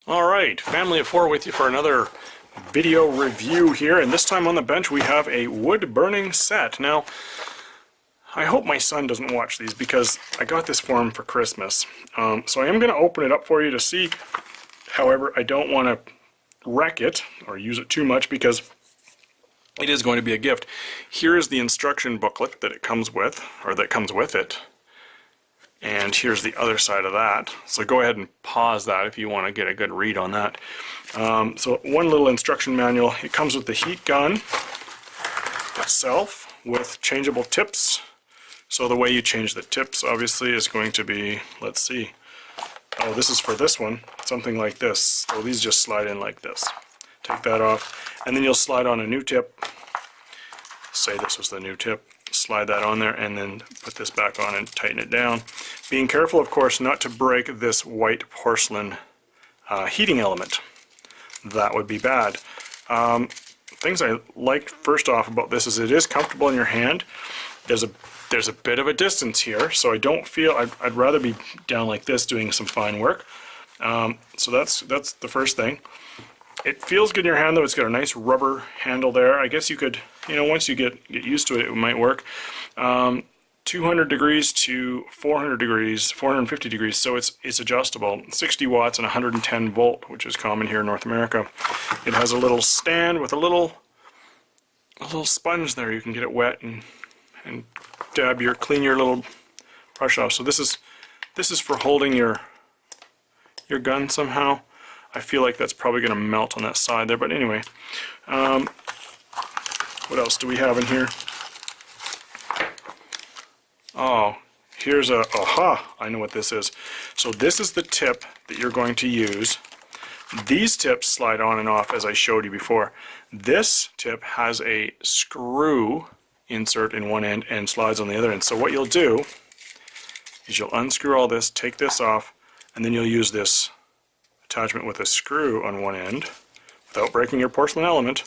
Alright, family of four with you for another video review here, and this time on the bench we have a wood burning set. Now, I hope my son doesn't watch these because I got this for him for Christmas. So I am going to open it up for you to see. However, I don't want to wreck it or use it too much because it is going to be a gift. Here is the instruction booklet that it comes with, or that comes with it. And here's the other side of that. So go ahead and pause that if you want to get a good read on that. So one little instruction manual. It comes with the heat gun itself with changeable tips. So the way you change the tips obviously is going to be, let's see. Oh, this is for this one. Something like this. So these just slide in like this. Take that off. And then you'll slide on a new tip. Say this was the new tip. Slide that on there and then put this back on and tighten it down. Being careful, of course, not to break this white porcelain heating element. That would be bad. Things I liked first off about this is it is comfortable in your hand. There's a bit of a distance here, so I don't feel I'd rather be down like this doing some fine work. So that's the first thing. It feels good in your hand though. It's got a nice rubber handle there. I guess you could, once you get used to it, it might work. 200 degrees to 400 degrees, 450 degrees, so it's adjustable. 60 watts and 110 volt, which is common here in North America. It has a little stand with a little sponge there. You can get it wet and clean your little brush off. So this is for holding your gun somehow. I feel like that's probably going to melt on that side there, but anyway. What else do we have in here? Oh, here's a, aha, I know what this is. So this is the tip that you're going to use. These tips slide on and off as I showed you before. This tip has a screw insert in one end and slides on the other end. So what you'll do is you'll unscrew all this, take this off, and then you'll use this attachment with a screw on one end without breaking your porcelain element,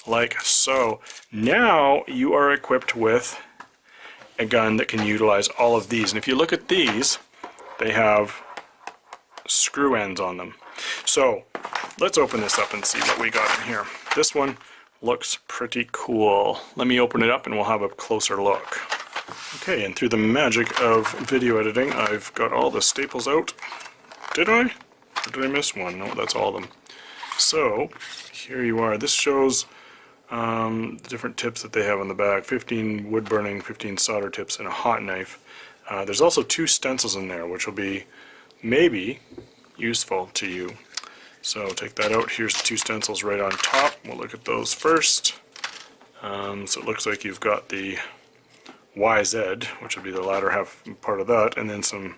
like so. Now you are equipped with a gun that can utilize all of these. And if you look at these, they have screw ends on them. So let's open this up and see what we got in here. This one looks pretty cool. Let me open it up and we'll have a closer look. Okay, and through the magic of video editing, I've got all the staples out. Did I? Or did I miss one? No, that's all of them. So, here you are. This shows the different tips that they have on the back. 15 wood burning, 15 solder tips, and a hot knife. There's also 2 stencils in there, which will be maybe useful to you. So take that out. Here's the 2 stencils right on top. We'll look at those first. So it looks like you've got the YZ, which will be the latter half part of that, and then some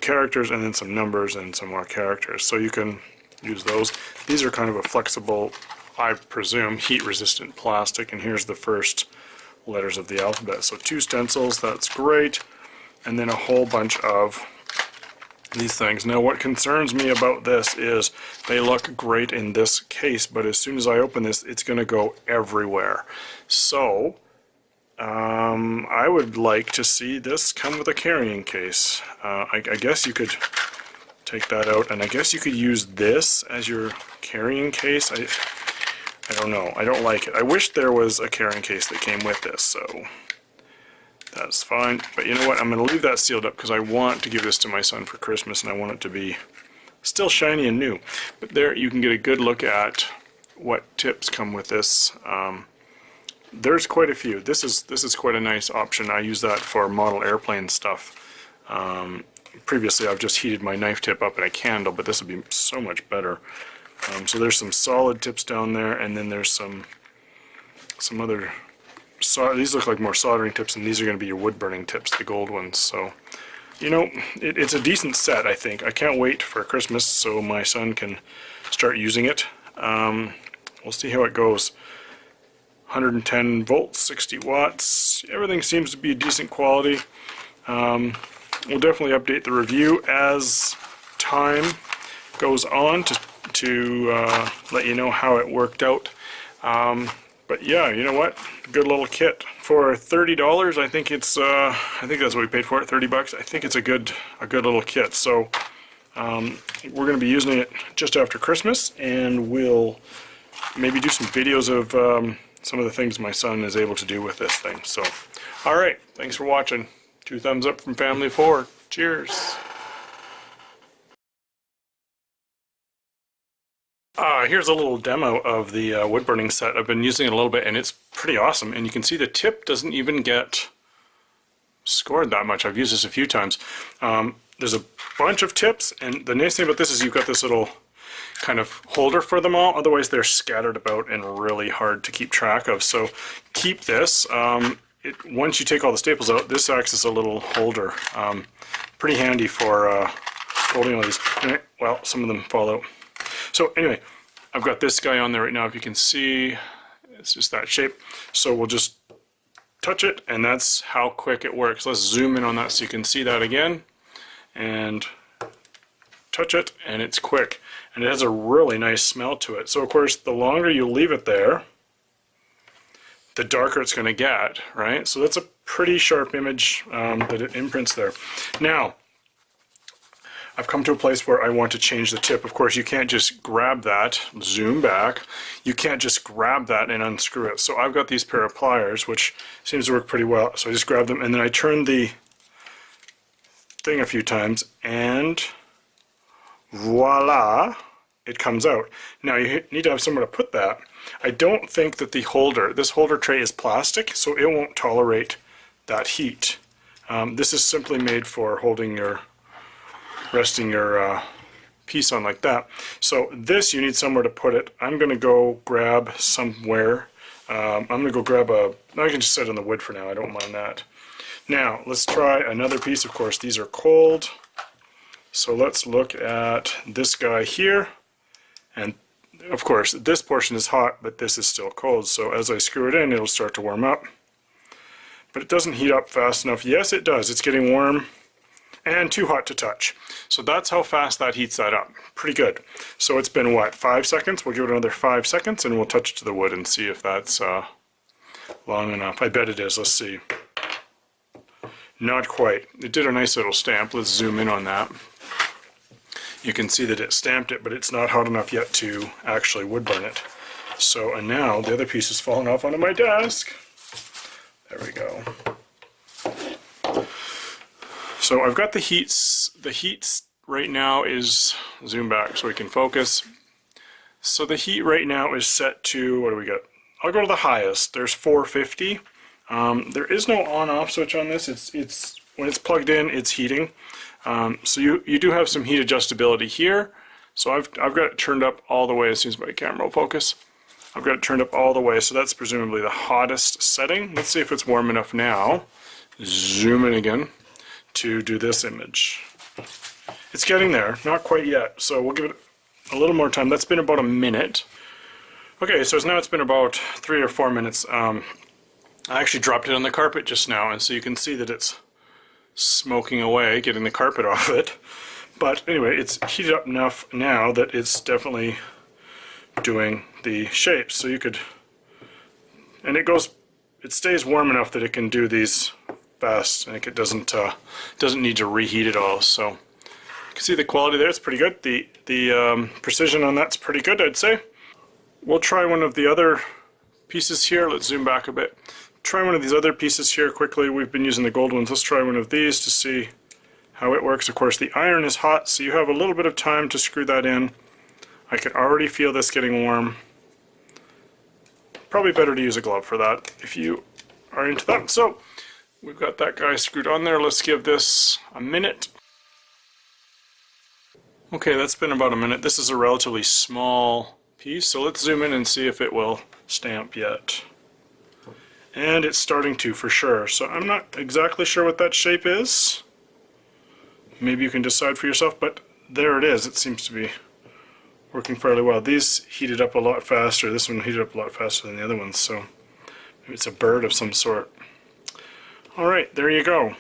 characters, and then some numbers and some more characters. So you can use those. These are kind of a flexible, I presume, heat-resistant plastic, and here's the first letters of the alphabet. So 2 stencils, that's great, and then a whole bunch of these things. Now what concerns me about this is they look great in this case, but as soon as I open this, it's going to go everywhere. So I would like to see this come with a carrying case. I guess you could take that out, and I guess you could use this as your carrying case. I don't know. I don't like it. I wish there was a carrying case that came with this, so that's fine. But you know what? I'm going to leave that sealed up because I want to give this to my son for Christmas, and I want it to be still shiny and new. But there you can get a good look at what tips come with this. There's quite a few. This is quite a nice option. I use that for model airplane stuff. Previously I've just heated my knife tip up in a candle, but this would be so much better. So there's some solid tips down there, and then there's some other these look like more soldering tips, and these are going to be your wood burning tips, the gold ones. So it's a decent set, I think. I can't wait for Christmas so my son can start using it. We'll see how it goes. 110 volts, 60 watts, everything seems to be decent quality. We'll definitely update the review as time goes on to let you know how it worked out. But yeah, you know what? Good little kit. For $30, I think that's what we paid for it, 30 bucks. I think it's a good little kit. So We're going to be using it just after Christmas, and we'll maybe do some videos of some of the things my son is able to do with this thing. So, alright, thanks for watching. 2 thumbs up from Family 4. Cheers! Here's a little demo of the wood burning set. I've been using it a little bit, and it's pretty awesome. And you can see the tip doesn't even get scored that much. I've used this a few times. There's a bunch of tips, and the nice thing about this is you've got this little kind of holder for them all. Otherwise they're scattered about and really hard to keep track of. So keep this. Once you take all the staples out, this acts as a little holder. Pretty handy for holding all these. Anyway, well, some of them fall out. So anyway, I've got this guy on there right now. If you can see, it's just that shape. So we'll just touch it, and that's how quick it works. Let's zoom in on that so you can see that again. And touch it, and it's quick. And it has a really nice smell to it. So of course, the longer you leave it there, the darker it's going to get, right? So that's a pretty sharp image that it imprints there. Now, I've come to a place where I want to change the tip. Of course, you can't just grab that, zoom back. You can't just grab that and unscrew it. So I've got these pair of pliers, which seems to work pretty well. So I just grab them, and then I turn the thing a few times, and voila, it comes out. Now you need to have somewhere to put that. I don't think that this holder tray is plastic, so it won't tolerate that heat. This is simply made for holding resting your piece on like that. So this, you need somewhere to put it. I'm going to go grab somewhere. I'm going to go grab I can just set it on the wood for now. I don't mind that. Now let's try another piece. Of course, these are cold. So let's look at this guy here. And of course, this portion is hot, but this is still cold. So as I screw it in, it'll start to warm up. But it doesn't heat up fast enough. Yes, it does. It's getting warm and too hot to touch. So that's how fast that heats that up. Pretty good. So it's been, what, 5 seconds? We'll give it another 5 seconds, and we'll touch it to the wood and see if that's long enough. I bet it is. Let's see. Not quite. It did a nice little stamp. Let's zoom in on that. You can see that it stamped it, but it's not hot enough yet to actually wood burn it. So, and now the other piece is falling off onto my desk. There we go. So I've got the heats. The heat right now is, zoom back so we can focus. So the heat right now is set to, what do we got? I'll go to the highest. There's 450. There is no on-off switch on this. It's when it's plugged in, it's heating. So you do have some heat adjustability here. So I've got it turned up all the way. As soon as my camera will focus, I've got it turned up all the way. So that's presumably the hottest setting. Let's see if it's warm enough now. Zoom in again to do this image. It's getting there, not quite yet. So we'll give it a little more time. That's been about a minute. Okay, so now it's been about 3 or 4 minutes. I actually dropped it on the carpet just now, and so you can see that it's smoking away, getting the carpet off it. But anyway, it's heated up enough now that it's definitely doing the shapes. So you could, and it stays warm enough that it can do these fast. I think it doesn't need to reheat it all. So you can see the quality there. It's pretty good. The precision on that's pretty good, I'd say. We'll try one of the other pieces here. Let's zoom back a bit. Try one of these other pieces here quickly. We've been using the gold ones. Let's try one of these to see how it works. Of course, the iron is hot, so you have a little bit of time to screw that in. I can already feel this getting warm. Probably better to use a glove for that if you are into that. So we've got that guy screwed on there. Let's give this a minute. Okay, that's been about a minute. This is a relatively small piece, so let's zoom in and see if it will stamp yet. And it's starting to, for sure. So I'm not exactly sure what that shape is. Maybe you can decide for yourself, but there it is. It seems to be working fairly well. These heated up a lot faster. This one heated up a lot faster than the other ones, so maybe it's a bird of some sort. Alright, there you go.